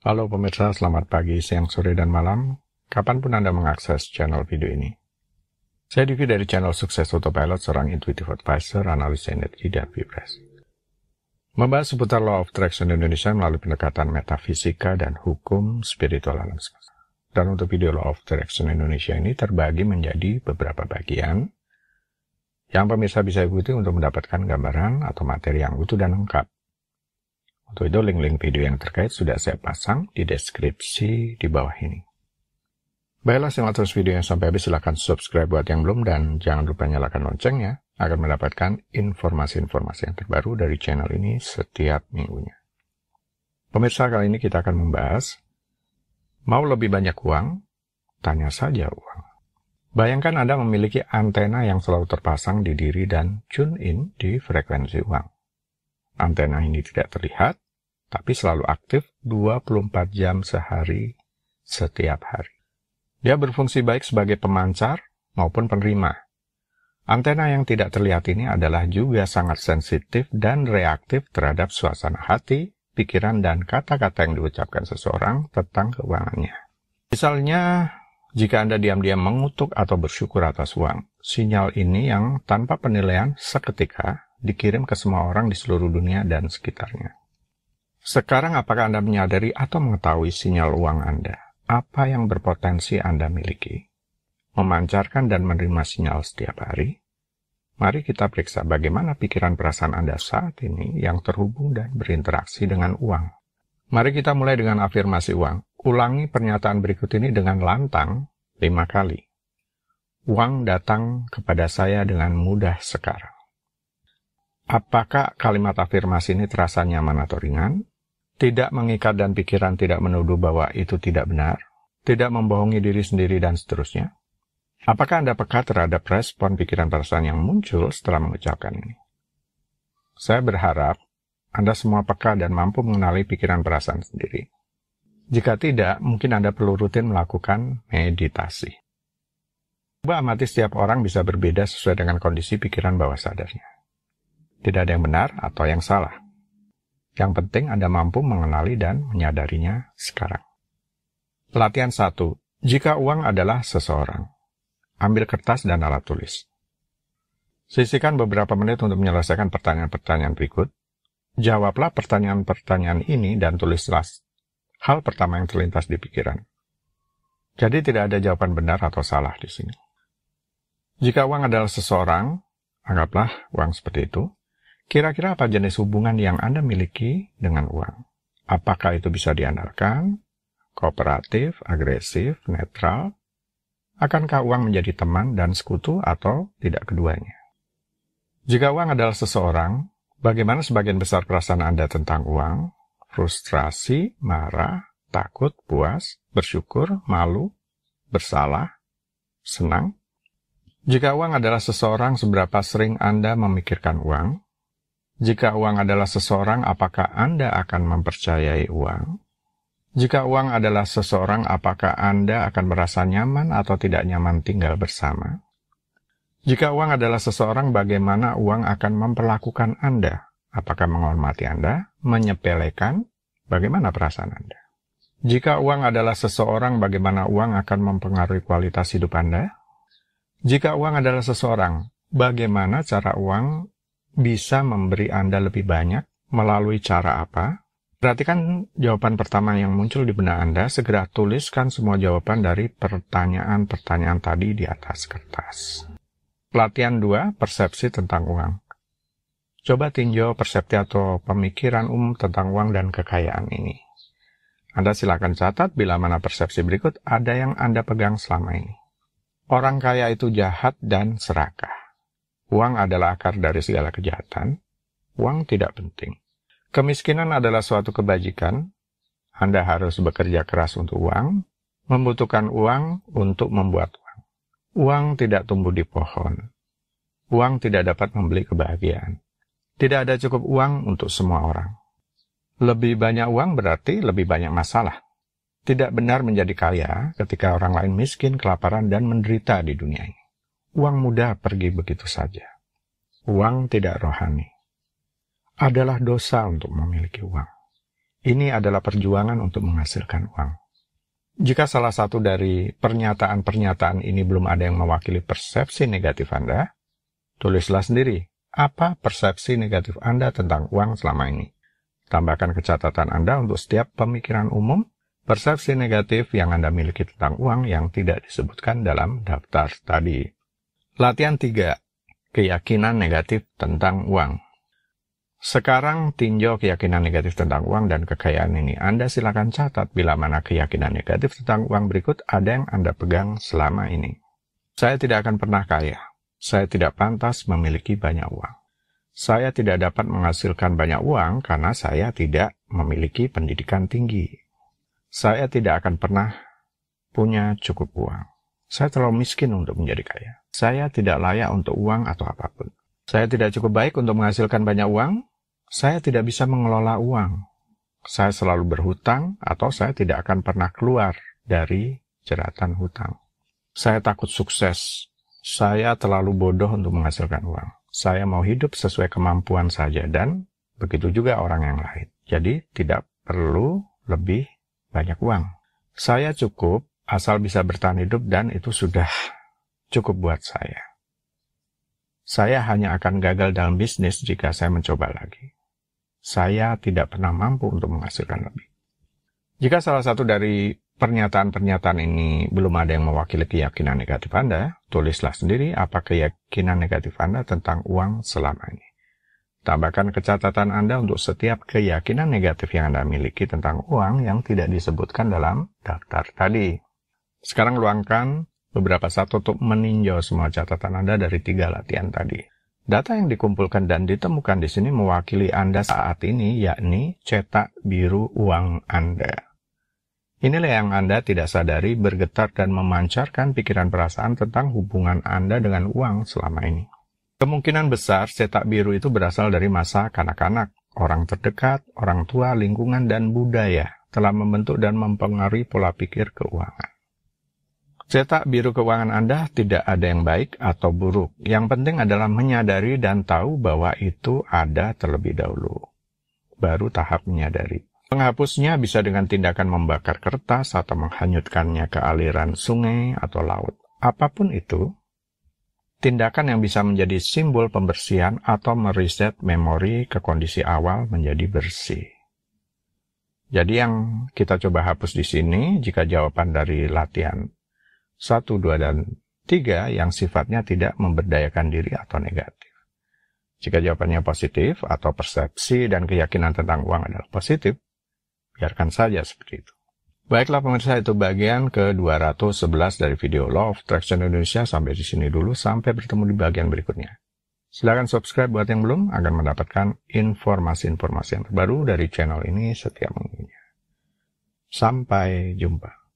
Halo pemirsa, selamat pagi, siang, sore, dan malam. Kapanpun Anda mengakses channel video ini. Saya Divi dari channel Sukses Autopilot, seorang intuitive advisor, analis energi, dan vibras. Membahas seputar Law of Attraction Indonesia melalui pendekatan metafisika dan hukum spiritual alam semesta. Dan untuk video Law of Attraction Indonesia ini terbagi menjadi beberapa bagian yang pemirsa bisa ikuti untuk mendapatkan gambaran atau materi yang utuh dan lengkap. Untuk itu, link-link video yang terkait sudah saya pasang di deskripsi di bawah ini. Baiklah, simak terus videonya sampai habis. Silahkan subscribe buat yang belum, dan jangan lupa nyalakan loncengnya agar mendapatkan informasi-informasi yang terbaru dari channel ini setiap minggunya. Pemirsa, kali ini kita akan membahas, mau lebih banyak uang? Tanya saja uang. Bayangkan Anda memiliki antena yang selalu terpasang di diri dan tune in di frekuensi uang. Antena ini tidak terlihat, tapi selalu aktif 24 jam sehari, setiap hari. Dia berfungsi baik sebagai pemancar maupun penerima. Antena yang tidak terlihat ini adalah juga sangat sensitif dan reaktif terhadap suasana hati, pikiran, dan kata-kata yang diucapkan seseorang tentang keuangannya. Misalnya, jika Anda diam-diam mengutuk atau bersyukur atas uang, sinyal ini yang tanpa penilaian seketika dikirim ke semua orang di seluruh dunia dan sekitarnya. Sekarang, apakah Anda menyadari atau mengetahui sinyal uang Anda? Apa yang berpotensi Anda miliki? Memancarkan dan menerima sinyal setiap hari? Mari kita periksa bagaimana pikiran perasaan Anda saat ini yang terhubung dan berinteraksi dengan uang. Mari kita mulai dengan afirmasi uang. Ulangi pernyataan berikut ini dengan lantang 5 kali. Uang datang kepada saya dengan mudah sekarang. Apakah kalimat afirmasi ini terasa nyaman atau ringan? Tidak mengikat dan pikiran tidak menuduh bahwa itu tidak benar? Tidak membohongi diri sendiri dan seterusnya? Apakah Anda peka terhadap respon pikiran perasaan yang muncul setelah mengucapkan ini? Saya berharap Anda semua peka dan mampu mengenali pikiran perasaan sendiri. Jika tidak, mungkin Anda perlu rutin melakukan meditasi. Coba amati, setiap orang bisa berbeda sesuai dengan kondisi pikiran bawah sadarnya. Tidak ada yang benar atau yang salah. Yang penting Anda mampu mengenali dan menyadarinya sekarang. Latihan 1. Jika uang adalah seseorang, ambil kertas dan alat tulis. Sisihkan beberapa menit untuk menyelesaikan pertanyaan-pertanyaan berikut. Jawablah pertanyaan-pertanyaan ini dan tulislah hal pertama yang terlintas di pikiran. Jadi tidak ada jawaban benar atau salah di sini. Jika uang adalah seseorang, anggaplah uang seperti itu. Kira-kira apa jenis hubungan yang Anda miliki dengan uang? Apakah itu bisa diandalkan, kooperatif, agresif, netral? Akankah uang menjadi teman dan sekutu atau tidak keduanya? Jika uang adalah seseorang, bagaimana sebagian besar perasaan Anda tentang uang? Frustrasi, marah, takut, puas, bersyukur, malu, bersalah, senang? Jika uang adalah seseorang, seberapa sering Anda memikirkan uang? Jika uang adalah seseorang, apakah Anda akan mempercayai uang? Jika uang adalah seseorang, apakah Anda akan merasa nyaman atau tidak nyaman tinggal bersama? Jika uang adalah seseorang, bagaimana uang akan memperlakukan Anda? Apakah menghormati Anda? Menyepelekan? Bagaimana perasaan Anda? Jika uang adalah seseorang, bagaimana uang akan mempengaruhi kualitas hidup Anda? Jika uang adalah seseorang, bagaimana cara uang bisa memberi Anda lebih banyak? Melalui cara apa? Perhatikan jawaban pertama yang muncul di benak Anda. Segera tuliskan semua jawaban dari pertanyaan-pertanyaan tadi di atas kertas. Pelatihan 2, persepsi tentang uang. Coba tinjau persepsi atau pemikiran umum tentang uang dan kekayaan ini. Anda silakan catat bila mana persepsi berikut ada yang Anda pegang selama ini. Orang kaya itu jahat dan serakah. Uang adalah akar dari segala kejahatan. Uang tidak penting. Kemiskinan adalah suatu kebajikan. Anda harus bekerja keras untuk uang, membutuhkan uang untuk membuat uang. Uang tidak tumbuh di pohon. Uang tidak dapat membeli kebahagiaan. Tidak ada cukup uang untuk semua orang. Lebih banyak uang berarti lebih banyak masalah. Tidak benar menjadi kaya ketika orang lain miskin, kelaparan, dan menderita di dunia ini. Uang mudah pergi begitu saja. Uang tidak rohani. Adalah dosa untuk memiliki uang. Ini adalah perjuangan untuk menghasilkan uang. Jika salah satu dari pernyataan-pernyataan ini belum ada yang mewakili persepsi negatif Anda, tulislah sendiri, apa persepsi negatif Anda tentang uang selama ini. Tambahkan ke catatan Anda untuk setiap pemikiran umum, persepsi negatif yang Anda miliki tentang uang yang tidak disebutkan dalam daftar tadi. Latihan 3. Keyakinan negatif tentang uang. Sekarang tinjau keyakinan negatif tentang uang dan kekayaan ini. Anda silakan catat bila mana keyakinan negatif tentang uang berikut ada yang Anda pegang selama ini. Saya tidak akan pernah kaya. Saya tidak pantas memiliki banyak uang. Saya tidak dapat menghasilkan banyak uang karena saya tidak memiliki pendidikan tinggi. Saya tidak akan pernah punya cukup uang. Saya terlalu miskin untuk menjadi kaya. Saya tidak layak untuk uang atau apapun. Saya tidak cukup baik untuk menghasilkan banyak uang. Saya tidak bisa mengelola uang. Saya selalu berhutang atau saya tidak akan pernah keluar dari jeratan hutang. Saya takut sukses. Saya terlalu bodoh untuk menghasilkan uang. Saya mau hidup sesuai kemampuan saja dan begitu juga orang yang lain. Jadi tidak perlu lebih banyak uang. Saya cukup asal bisa bertahan hidup dan itu sudah cukup buat saya. Saya hanya akan gagal dalam bisnis jika saya mencoba lagi. Saya tidak pernah mampu untuk menghasilkan lebih. Jika salah satu dari pernyataan-pernyataan ini belum ada yang mewakili keyakinan negatif Anda, tulislah sendiri apa keyakinan negatif Anda tentang uang selama ini. Tambahkan ke catatan Anda untuk setiap keyakinan negatif yang Anda miliki tentang uang yang tidak disebutkan dalam daftar tadi. Sekarang luangkan beberapa saat untuk meninjau semua catatan Anda dari 3 latihan tadi. Data yang dikumpulkan dan ditemukan di sini mewakili Anda saat ini, yakni cetak biru uang Anda. Inilah yang Anda tidak sadari bergetar dan memancarkan pikiran perasaan tentang hubungan Anda dengan uang selama ini. Kemungkinan besar cetak biru itu berasal dari masa kanak-kanak, orang terdekat, orang tua, lingkungan, dan budaya telah membentuk dan mempengaruhi pola pikir keuangan. Cetak biru keuangan Anda tidak ada yang baik atau buruk. Yang penting adalah menyadari dan tahu bahwa itu ada terlebih dahulu. Baru tahap menyadari. Penghapusnya bisa dengan tindakan membakar kertas atau menghanyutkannya ke aliran sungai atau laut. Apapun itu, tindakan yang bisa menjadi simbol pembersihan atau mereset memori ke kondisi awal menjadi bersih. Jadi yang kita coba hapus di sini, jika jawaban dari latihan 1, 2, dan 3 yang sifatnya tidak memberdayakan diri atau negatif. Jika jawabannya positif atau persepsi dan keyakinan tentang uang adalah positif, biarkan saja seperti itu. Baiklah pemirsa, itu bagian ke-211 dari video Law of Attraction Indonesia. Sampai di sini dulu, sampai bertemu di bagian berikutnya. Silakan subscribe buat yang belum, agar mendapatkan informasi-informasi yang terbaru dari channel ini setiap minggunya. Sampai jumpa.